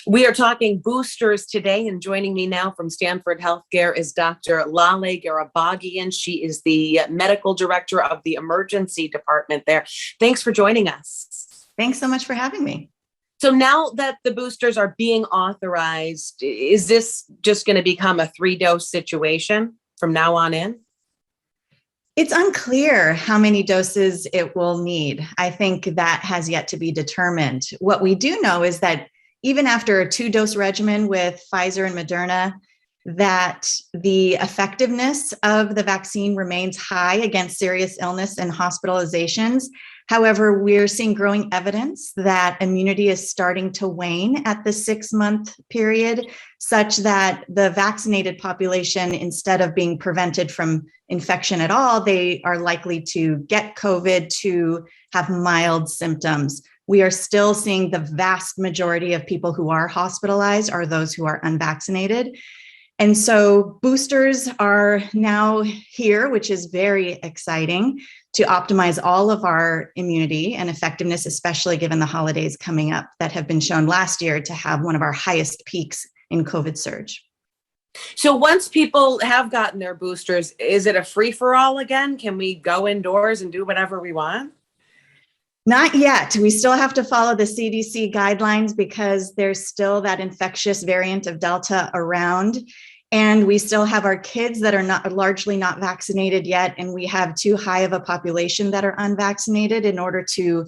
We are talking boosters today, and joining me now from Stanford Healthcare is Dr. Laleh Gharahbaghian. She is the medical director of the emergency department there. Thanks for joining us. Thanks so much for having me. So now that the boosters are being authorized, is this just going to become a 3-dose situation from now on in? It's unclear how many doses it will need. I think that has yet to be determined. What we do know is that even after a 2-dose regimen with Pfizer and Moderna, that the effectiveness of the vaccine remains high against serious illness and hospitalizations. However, we're seeing growing evidence that immunity is starting to wane at the 6-month period, such that the vaccinated population, instead of being prevented from infection at all, they are likely to get COVID, to have mild symptoms. We are still seeing the vast majority of people who are hospitalized are those who are unvaccinated. And so boosters are now here, which is very exciting, to optimize all of our immunity and effectiveness, especially given the holidays coming up that have been shown last year to have one of our highest peaks in COVID surge. So once people have gotten their boosters, is it a free-for-all again? Can we go indoors and do whatever we want? Not yet. We still have to follow the CDC guidelines because there's still that infectious variant of Delta around. And we still have our kids that are largely not vaccinated yet. And we have too high of a population that are unvaccinated in order to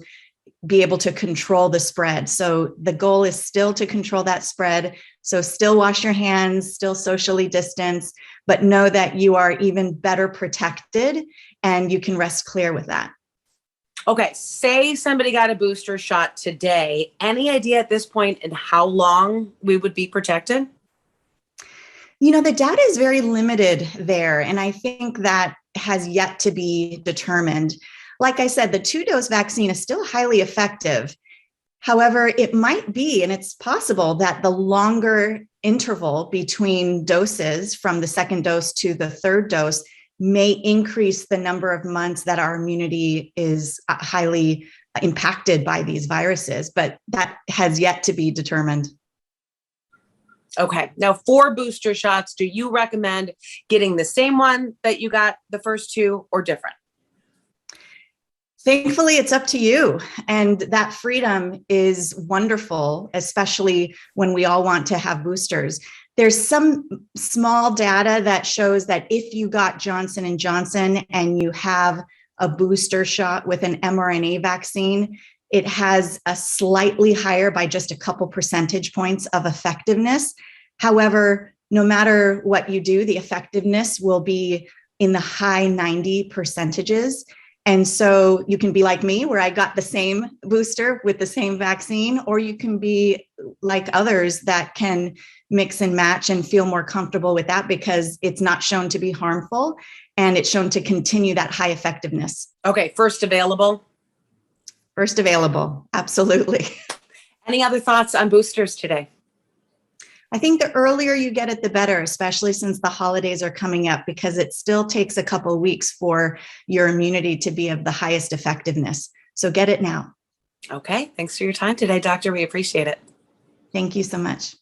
be able to control the spread. So the goal is still to control that spread. So still wash your hands, still socially distance, but know that you are even better protected and you can rest clear with that. Okay, say somebody got a booster shot today. Any idea at this point in how long we would be protected? You know, the data is very limited there, and I think that has yet to be determined. Like I said, the 2-dose vaccine is still highly effective. However, it might be, and it's possible, that the longer interval between doses from the 2nd dose to the 3rd dose may increase the number of months that our immunity is highly impacted by these viruses, but that has yet to be determined. Okay, now for booster shots, do you recommend getting the same one that you got the first 2 or different? Thankfully, it's up to you. And that freedom is wonderful, especially when we all want to have boosters. There's some small data that shows that if you got Johnson & Johnson and you have a booster shot with an mRNA vaccine, it has a slightly higher, by just a couple percentage points, of effectiveness. However, no matter what you do, the effectiveness will be in the high 90%. And so you can be like me, where I got the same booster with the same vaccine, or you can be like others that can mix and match and feel more comfortable with that because it's not shown to be harmful and it's shown to continue that high effectiveness. Okay, first available? First available, absolutely. Any other thoughts on boosters today? I think the earlier you get it, the better, especially since the holidays are coming up, because it still takes a couple of weeks for your immunity to be of the highest effectiveness. So get it now. Okay, thanks for your time today, Doctor. We appreciate it. Thank you so much.